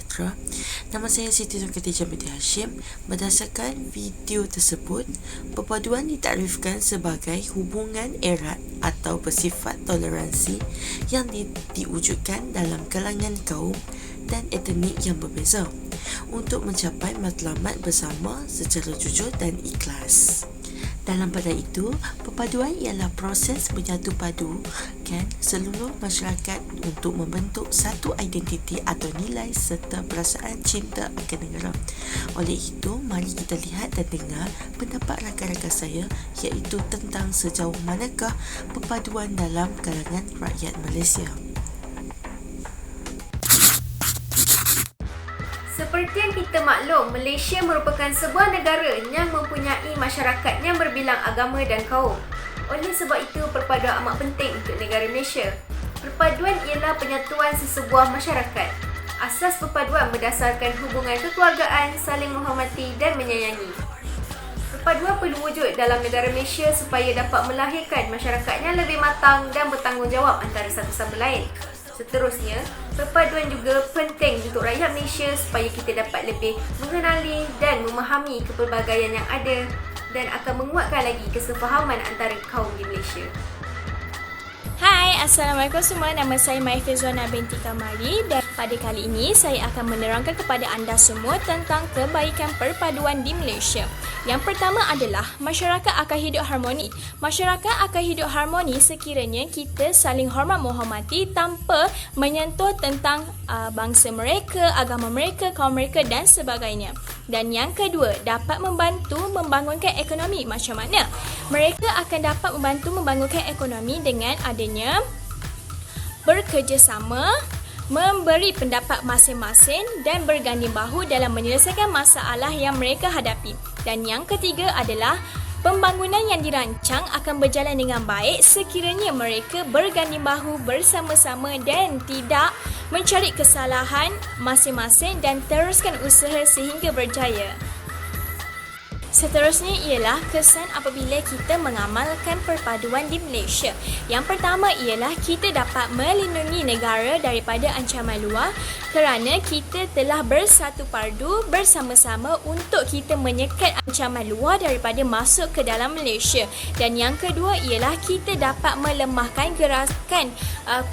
sejahtera. Nama saya Siti Khadijah Binti Hashim. Berdasarkan video tersebut, perpaduan ditarifkan sebagai hubungan erat atau bersifat toleransi yang diwujudkan dalam kalangan kaum dan etnik yang berbeza untuk mencapai matlamat bersama secara jujur dan ikhlas. Dalam pada itu, perpaduan ialah proses menyatu padukan seluruh masyarakat untuk membentuk satu identiti atau nilai serta perasaan cinta akan negara. Oleh itu, mari kita lihat dan dengar pendapat rakan-rakan saya, iaitu tentang sejauh manakah perpaduan dalam kalangan rakyat Malaysia. Seperti yang kita maklum, Malaysia merupakan sebuah negara yang mempunyai masyarakat yang berbilang agama dan kaum. Oleh sebab itu, perpaduan amat penting untuk negara Malaysia. Perpaduan ialah penyatuan sesebuah masyarakat. Asas perpaduan berdasarkan hubungan kekeluargaan, saling menghormati dan menyayangi. Perpaduan perlu wujud dalam negara Malaysia supaya dapat melahirkan masyarakat yang lebih matang dan bertanggungjawab antara satu sama lain. Seterusnya, perpaduan juga penting untuk rakyat Malaysia supaya kita dapat lebih mengenali dan memahami kepelbagaian yang ada dan akan menguatkan lagi kesefahaman antara kaum di Malaysia. Hai, Assalamualaikum semua. Nama saya Maifizwana binti Kamari dan pada kali ini saya akan menerangkan kepada anda semua tentang kebaikan perpaduan di Malaysia. Yang pertama adalah masyarakat akan hidup harmoni. Masyarakat akan hidup harmoni sekiranya kita saling hormat menghormati tanpa menyentuh tentang bangsa mereka, agama mereka, kaum mereka dan sebagainya. Dan yang kedua, dapat membantu membangunkan ekonomi. Macam mana? Mereka akan dapat membantu membangunkan ekonomi dengan adanya bekerjasama, memberi pendapat masing-masing dan berganding bahu dalam menyelesaikan masalah yang mereka hadapi. Dan yang ketiga adalah pembangunan yang dirancang akan berjalan dengan baik sekiranya mereka berganding bahu bersama-sama dan tidak mencari kesalahan masing-masing dan teruskan usaha sehingga berjaya. Seterusnya ialah kesan apabila kita mengamalkan perpaduan di Malaysia. Yang pertama ialah kita dapat melindungi negara daripada ancaman luar kerana kita telah bersatu padu bersama-sama untuk kita menyekat ancaman luar daripada masuk ke dalam Malaysia. Dan yang kedua ialah kita dapat melemahkan gerakan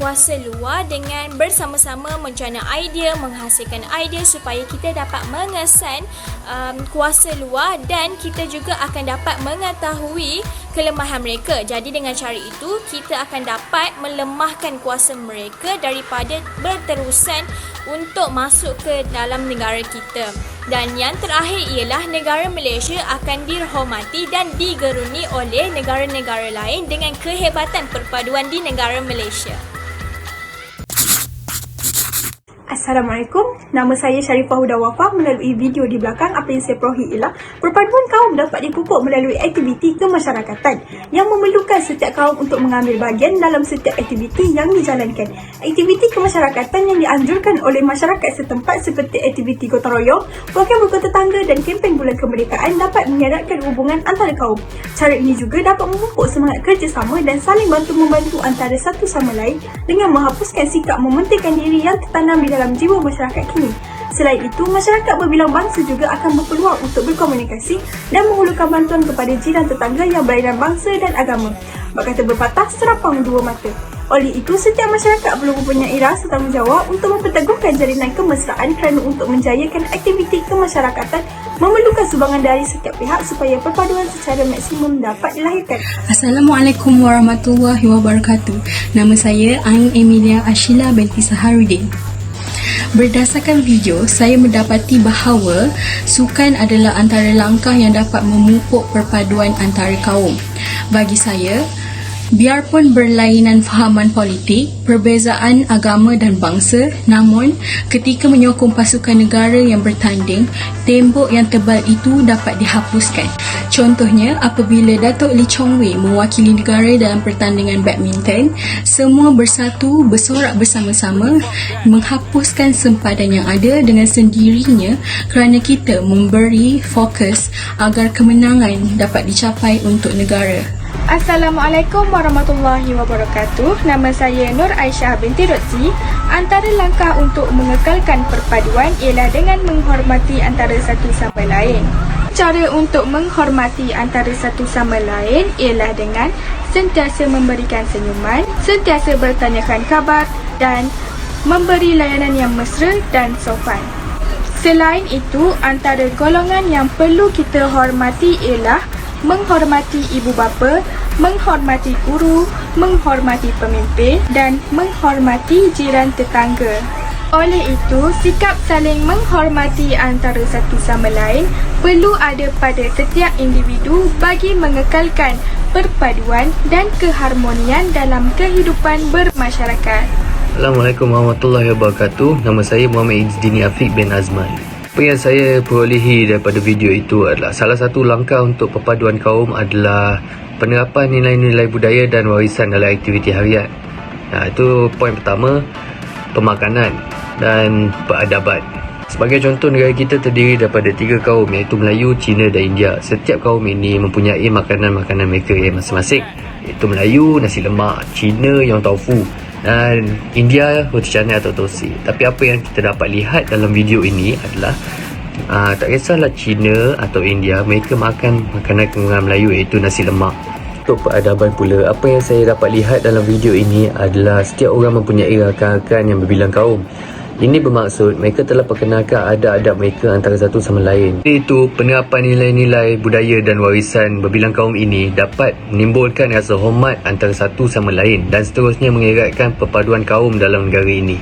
kuasa luar dengan bersama-sama mencana idea, menghasilkan idea supaya kita dapat mengesan kuasa luar dan kita juga akan dapat mengetahui kelemahan mereka. Jadi dengan cara itu, kita akan dapat melemahkan kuasa mereka daripada berterusan untuk masuk ke dalam negara kita. Dan yang terakhir ialah negara Malaysia akan dihormati dan digeruni oleh negara-negara lain dengan kehebatan perpaduan di negara Malaysia. Assalamualaikum, nama saya Sharifah Huda Wafah. Melalui video di belakang, apa yang saya perolehi ialah perpaduan kaum dapat dipupuk melalui aktiviti kemasyarakatan yang memerlukan setiap kaum untuk mengambil bahagian dalam setiap aktiviti yang dijalankan. Aktiviti kemasyarakatan yang dianjurkan oleh masyarakat setempat seperti aktiviti gotong royong, program rukun tetangga dan kempen bulan kemerdekaan dapat menyeratkan hubungan antara kaum. Cara ini juga dapat memupuk semangat kerjasama dan saling bantu-membantu antara satu sama lain dengan menghapuskan sikap mementingkan diri yang tertanam di dalam jiwa masyarakat kini. Selain itu, masyarakat berbilang bangsa juga akan berpeluang untuk berkomunikasi dan menghulurkan bantuan kepada jiran tetangga yang berlainan bangsa dan agama. Bak kata berpatah, serapang dua mata. Oleh itu, setiap masyarakat perlu mempunyai rasa tanggungjawab untuk memperteguhkan jalinan kemesraan kerana untuk menjayakan aktiviti kemasyarakatan memerlukan sumbangan dari setiap pihak supaya perpaduan secara maksimum dapat dilahirkan. Assalamualaikum warahmatullahi wabarakatuh. Nama saya Ain Emilia Ashila binti Saharudin. Berdasarkan video, saya mendapati bahawa sukan adalah antara langkah yang dapat memupuk perpaduan antara kaum. Bagi saya, biarpun berlainan fahaman politik, perbezaan agama dan bangsa, namun ketika menyokong pasukan negara yang bertanding, tembok yang tebal itu dapat dihapuskan. Contohnya, apabila Datuk Lee Chong Wei mewakili negara dalam pertandingan badminton, semua bersatu bersorak bersama-sama menghapuskan sempadan yang ada dengan sendirinya kerana kita memberi fokus agar kemenangan dapat dicapai untuk negara. Assalamualaikum warahmatullahi wabarakatuh. Nama saya Nur Aisyah binti Rotzi. Antara langkah untuk mengekalkan perpaduan ialah dengan menghormati antara satu sama lain. Cara untuk menghormati antara satu sama lain ialah dengan sentiasa memberikan senyuman, sentiasa bertanyakan khabar dan memberi layanan yang mesra dan sopan. Selain itu, antara golongan yang perlu kita hormati ialah menghormati ibu bapa, menghormati guru, menghormati pemimpin dan menghormati jiran tetangga. Oleh itu, sikap saling menghormati antara satu sama lain perlu ada pada setiap individu bagi mengekalkan perpaduan dan keharmonian dalam kehidupan bermasyarakat. Assalamualaikum warahmatullahi wabarakatuh. Nama saya Muhammad Izdini Afiq bin Azman. Apa yang saya perolehi daripada video itu adalah salah satu langkah untuk perpaduan kaum adalah penerapan nilai-nilai budaya dan warisan dalam aktiviti harian. Itu poin pertama, pemakanan dan peradaban. Sebagai contoh, negara kita terdiri daripada 3 kaum iaitu Melayu, Cina dan India. Setiap kaum ini mempunyai makanan-makanan mereka yang masing-masing, iaitu Melayu, nasi lemak, Cina yang taufu dan India roti canai atau tosi. Tapi apa yang kita dapat lihat dalam video ini adalah tak kisahlah Cina atau India, mereka makan makanan kemuran Melayu iaitu nasi lemak. Untuk peradaban pula, apa yang saya dapat lihat dalam video ini adalah setiap orang mempunyai rakan-rakan yang berbilang kaum. Ini bermaksud mereka telah perkenalkan adab-adab mereka antara satu sama lain. Itu penerapan nilai-nilai budaya dan warisan berbilang kaum ini dapat menimbulkan rasa hormat antara satu sama lain dan seterusnya mengeratkan perpaduan kaum dalam negara ini.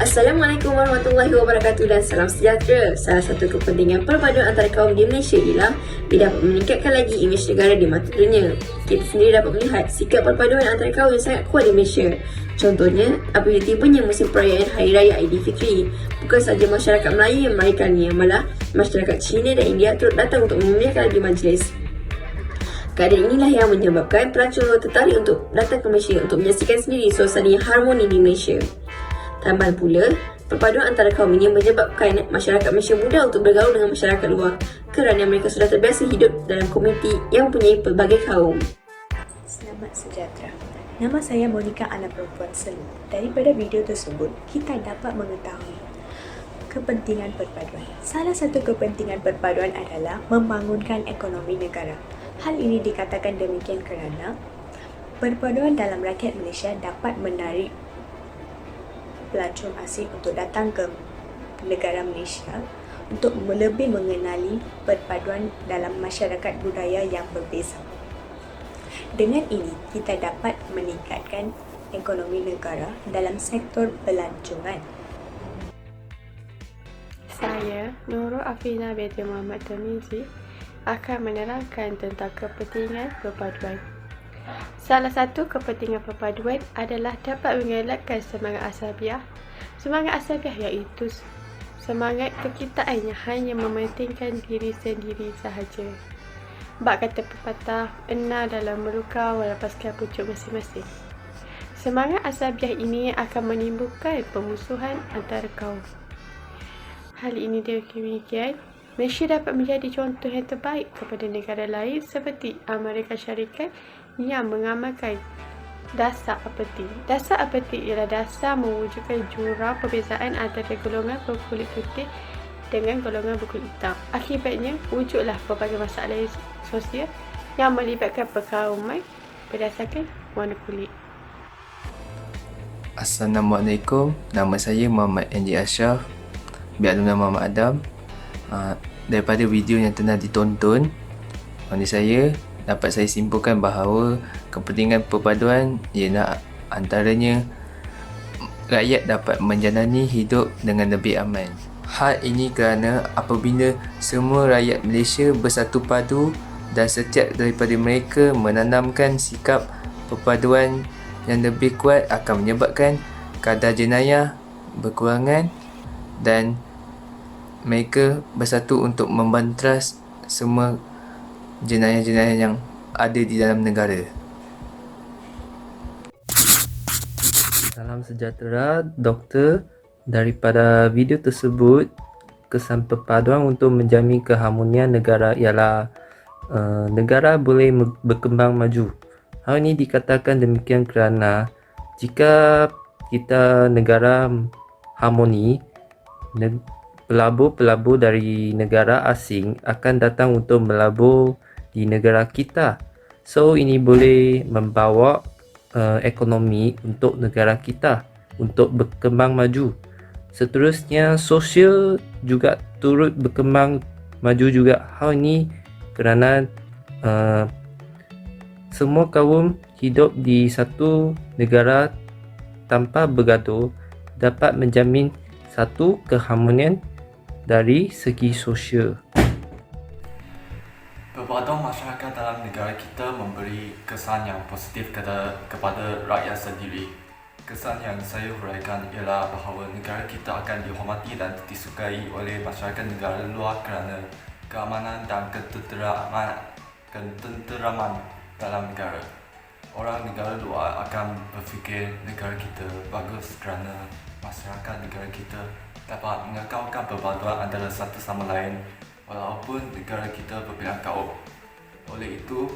Assalamualaikum warahmatullahi wabarakatuh dan salam sejahtera. Salah satu kepentingan perpaduan antara kaum di Malaysia ialah dapat meningkatkan lagi imej negara di mata dunia. Kita sendiri dapat melihat sikap perpaduan antara kaum yang sangat kuat di Malaysia. Contohnya, apabila tibanya musim perayaan Hari Raya Aidilfitri, bukan sahaja masyarakat Melayu yang merayakannya, malah masyarakat Cina dan India turut datang untuk memuliakan di majlis. Keadaan inilah yang menyebabkan pelancong luar tertarik untuk datang ke Malaysia untuk menyaksikan sendiri suasana yang harmoni di Malaysia. Tambah pula, perpaduan antara kaum ini menyebabkan masyarakat Malaysia mudah untuk bergaul dengan masyarakat luar kerana mereka sudah terbiasa hidup dalam komuniti yang mempunyai pelbagai kaum. Selamat sejahtera. Nama saya Monica Ana Perempuan Selu. Daripada video tersebut, kita dapat mengetahui kepentingan perpaduan. Salah satu kepentingan perpaduan adalah membangunkan ekonomi negara. Hal ini dikatakan demikian kerana perpaduan dalam rakyat Malaysia dapat menarik pelancong asing untuk datang ke negara Malaysia untuk lebih mengenali perpaduan dalam masyarakat budaya yang berbeza. Dengan ini, kita dapat meningkatkan ekonomi negara dalam sektor pelancongan. Saya, Nurul Afina binti Muhammad Tamizi, akan menerangkan tentang kepentingan perpaduan. Salah satu kepentingan perpaduan adalah dapat mengelakkan semangat asabiah. Semangat asabiah iaitu semangat kekitaan yang hanya mementingkan diri sendiri sahaja. Bak kata pepatah, ena dalam meluka melepaskan pucuk masing-masing. Semangat asabiah ini akan menimbulkan permusuhan antara kaum. Hal ini demikian, Malaysia dapat menjadi contoh yang terbaik kepada negara lain seperti Amerika Syarikat yang mengamalkan dasar apati. Dasar apati ialah dasar mewujudkan jurang perbezaan antara golongan berkulit putih dengan golongan berkulit hitam. Akibatnya, wujudlah pelbagai masalah sosial yang melibatkan perkauman berdasarkan warna kulit. Assalamualaikum, nama saya Muhammad Andy Ashraf, biasa nama Muhammad Adam. Daripada video yang telah ditonton oleh saya, dapat saya simpulkan bahawa kepentingan perpaduan ialah antaranya rakyat dapat menjalani hidup dengan lebih aman. Hal ini kerana apabila semua rakyat Malaysia bersatu padu dan setiap daripada mereka menanamkan sikap perpaduan yang lebih kuat akan menyebabkan kadar jenayah berkurangan dan mereka bersatu untuk membantras semua jenayah-jenayah yang ada di dalam negara. Salam sejahtera, Doktor. Daripada video tersebut, kesan perpaduan untuk menjamin keharmonian negara ialah negara boleh berkembang maju. Hal ini dikatakan demikian kerana jika kita negara harmoni, pelabur-pelabur dari negara asing akan datang untuk melabur di negara kita. So ini boleh membawa ekonomi untuk negara kita untuk berkembang maju. Seterusnya sosial juga turut berkembang maju juga. Hal ini kerana semua kaum hidup di satu negara tanpa bergaduh dapat menjamin satu keharmonian dari segi sosial. Perpaduan masyarakat dalam negara kita memberi kesan yang positif kepada rakyat sendiri. Kesan yang saya huraikan ialah bahawa negara kita akan dihormati dan disukai oleh masyarakat negara luar kerana keamanan dan ketenteraman dalam negara. Orang negara luar akan berfikir negara kita bagus kerana masyarakat negara kita dapat mengekalkan perpaduan antara satu sama lain walaupun negara kita berbilang kaum. Oleh itu,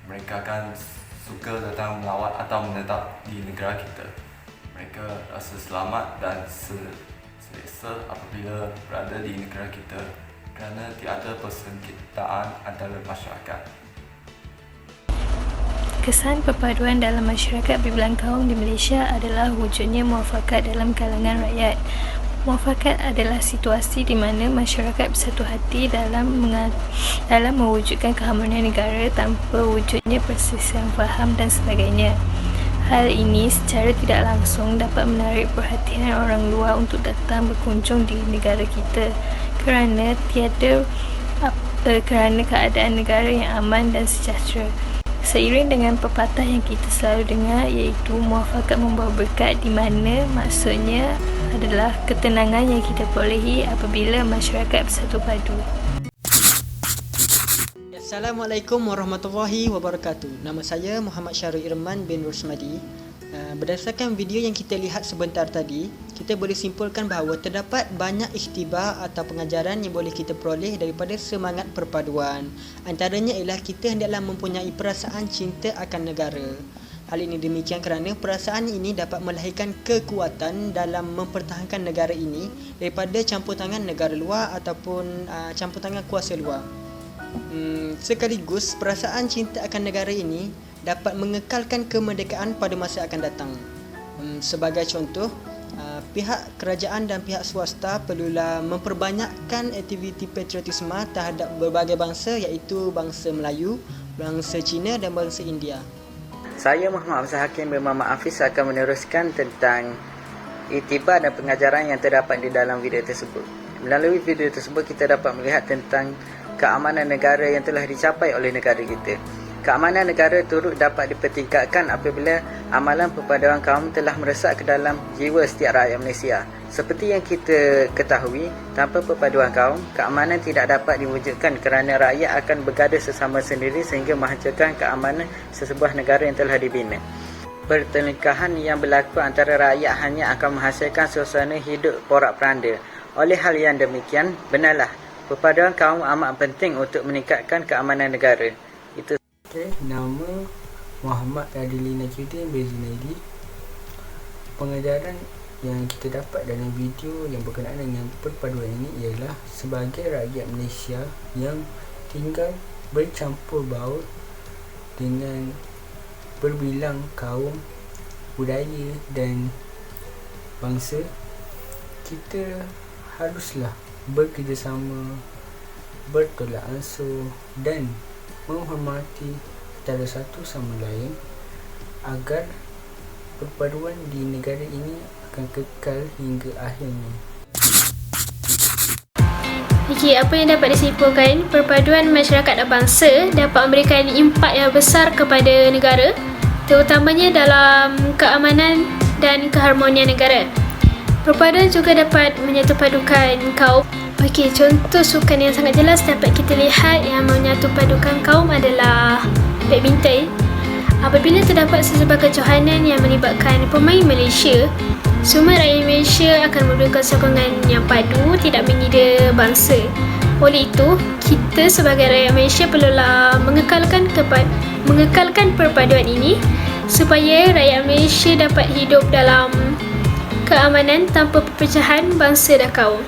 mereka akan suka datang melawat atau menetap di negara kita. Mereka rasa selamat dan selesa apabila berada di negara kita kerana tiada persengketaan antara masyarakat. Kesan perpaduan dalam masyarakat berbilang kaum di Malaysia adalah wujudnya muafakat dalam kalangan rakyat. Muafakat adalah situasi di mana masyarakat bersatu hati dalam mewujudkan keharmonian negara tanpa wujudnya perselisihan faham dan sebagainya. Hal ini secara tidak langsung dapat menarik perhatian orang luar untuk datang berkunjung di negara kita kerana keadaan negara yang aman dan sejahtera. Seiring dengan pepatah yang kita selalu dengar iaitu muafakat membawa berkat, di mana maksudnya adalah ketenangan yang kita perolehi apabila masyarakat bersatu padu. Assalamualaikum warahmatullahi wabarakatuh. Nama saya Muhammad Syarul Irman bin Rusmadi. Berdasarkan video yang kita lihat sebentar tadi, kita boleh simpulkan bahawa terdapat banyak iktibar atau pengajaran yang boleh kita peroleh daripada semangat perpaduan. Antaranya ialah kita hendaklah mempunyai perasaan cinta akan negara. Hal ini demikian kerana perasaan ini dapat melahirkan kekuatan dalam mempertahankan negara ini daripada campur tangan negara luar ataupun campur tangan kuasa luar. Sekaligus perasaan cinta akan negara ini dapat mengekalkan kemerdekaan pada masa akan datang. Sebagai contoh, pihak kerajaan dan pihak swasta perlulah memperbanyakkan aktiviti patriotisme terhadap berbagai bangsa iaitu bangsa Melayu, bangsa Cina dan bangsa India. Saya Muhammad Abzal Hakim bin Muhammad Hafiz akan meneruskan tentang iktibar dan pengajaran yang terdapat di dalam video tersebut. Melalui video tersebut kita dapat melihat tentang keamanan negara yang telah dicapai oleh negara kita. Keamanan negara turut dapat dipertingkatkan apabila amalan perpaduan kaum telah meresap ke dalam jiwa setiap rakyat Malaysia. Seperti yang kita ketahui, tanpa perpaduan kaum, keamanan tidak dapat diwujudkan kerana rakyat akan bergaduh sesama sendiri sehingga menghancurkan keamanan sesebuah negara yang telah dibina. Pertelingkahan yang berlaku antara rakyat hanya akan menghasilkan suasana hidup porak-peranda. Oleh hal yang demikian, benarlah perpaduan kaum amat penting untuk meningkatkan keamanan negara. Itu Nama Muhammad Adili Najudin bin Zunaidi. Pengajaran yang kita dapat dalam video yang berkenaan dengan perpaduan ini ialah sebagai rakyat Malaysia yang tinggal bercampur baur dengan berbilang kaum, budaya dan bangsa, kita haruslah bekerjasama, bertolak ansur dan menghormati antara satu sama lain agar perpaduan di negara ini akan kekal hingga akhirnya. Okey, apa yang dapat disimpulkan, perpaduan masyarakat dan bangsa dapat memberikan impak yang besar kepada negara, terutamanya dalam keamanan dan keharmonian negara. Perpaduan juga dapat menyatupadukan kaum. Okey, contoh sukan yang sangat jelas dapat kita lihat yang menyatupadukan kaum adalah badminton. Apabila terdapat sesebuah kejohanan yang melibatkan pemain Malaysia, semua rakyat Malaysia akan memberikan sokongan yang padu, tidak mengida bangsa. Oleh itu, kita sebagai rakyat Malaysia perlulah mengekalkan perpaduan ini supaya rakyat Malaysia dapat hidup dalam keamanan tanpa perpecahan bangsa dan kaum.